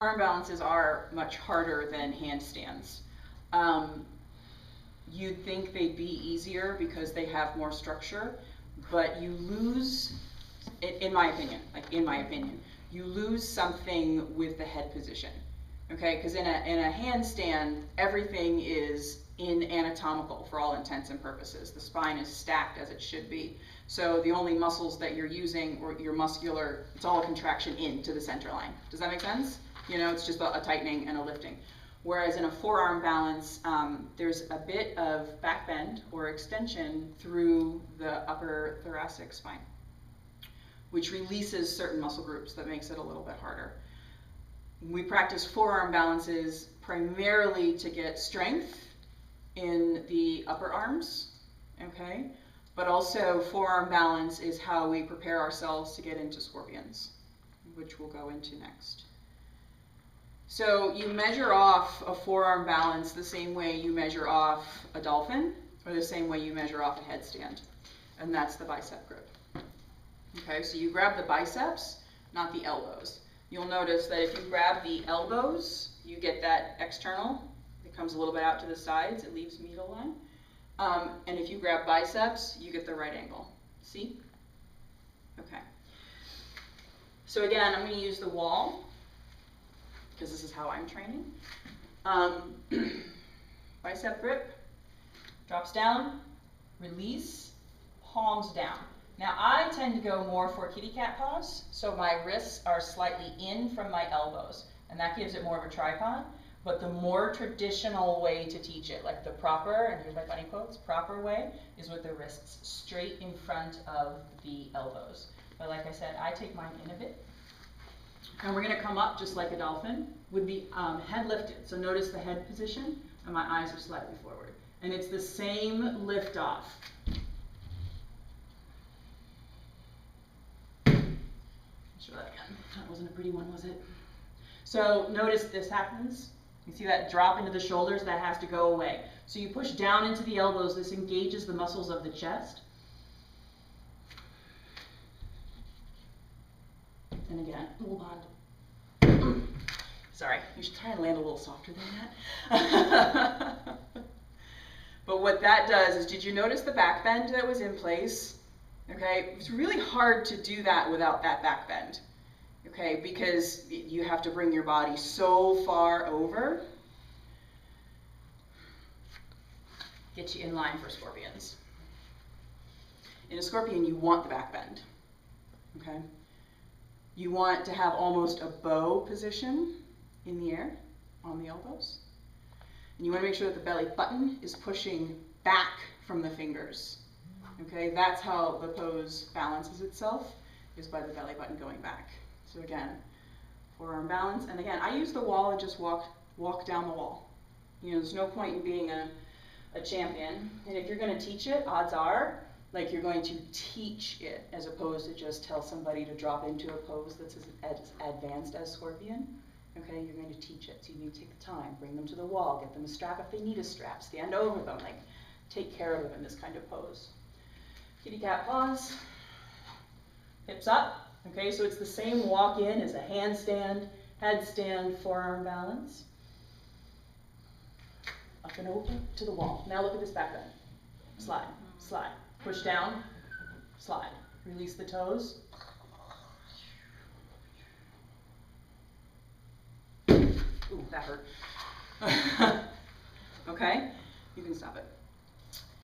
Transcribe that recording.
Arm balances are much harder than handstands. You'd think they'd be easier because they have more structure, but you lose, in my opinion, you lose something with the head position. Okay, because in a handstand, everything is in anatomical for all intents and purposes. The spine is stacked as it should be. So the only muscles that you're using, or your muscular, it's all a contraction into the center line. Does that make sense? You know, it's just a tightening and a lifting. Whereas in a forearm balance, there's a bit of back bend or extension through the upper thoracic spine, which releases certain muscle groups that makes it a little bit harder. We practice forearm balances primarily to get strength in the upper arms, okay? But also forearm balance is how we prepare ourselves to get into scorpions, which we'll go into next. So you measure off a forearm balance the same way you measure off a dolphin, or the same way you measure off a headstand, and that's the bicep grip. Okay, so you grab the biceps, not the elbows. You'll notice that if you grab the elbows, you get that external. It comes a little bit out to the sides, it leaves medial line. And if you grab biceps, you get the right angle. See? Okay. So again, I'm going to use the wall, because this is how I'm training. Bicep grip, drops down, release, palms down. Now I tend to go more for kitty cat pose, so my wrists are slightly in from my elbows, and that gives it more of a tripod. But the more traditional way to teach it, like the proper, and here's my funny quotes, proper way, is with the wrists straight in front of the elbows. But like I said, I take mine in a bit. And we're going to come up just like a dolphin with the head lifted. So notice the head position, and my eyes are slightly forward. And it's the same lift off. Let's try that again. That wasn't a pretty one, was it? So notice this happens. You see that drop into the shoulders? That has to go away. So you push down into the elbows. This engages the muscles of the chest. And again, hold on. Sorry, you should try and land a little softer than that. But what that does is, did you notice the back bend that was in place? Okay, it's really hard to do that without that back bend. Okay, because you have to bring your body so far over. Get you in line for scorpions. In a scorpion, you want the back bend. Okay? You want to have almost a bow position in the air on the elbows. And you want to make sure that the belly button is pushing back from the fingers. Okay, that's how the pose balances itself, is by the belly button going back. So again, forearm balance. And again, I use the wall and just walk down the wall. You know, there's no point in being a champion. And if you're going to teach it, odds are, like, you're going to teach it as opposed to just tell somebody to drop into a pose that's as advanced as scorpion. Okay, you're going to teach it. So you need to take the time, bring them to the wall, get them a strap if they need a strap, stand over them, like, take care of them in this kind of pose. Kitty cat pause, hips up. Okay, so it's the same walk in as a handstand, headstand, forearm balance. Up and over to the wall. Now look at this back bend. Slide, slide. Push down, slide. Release the toes. Ooh, that hurt. Okay, you can stop it.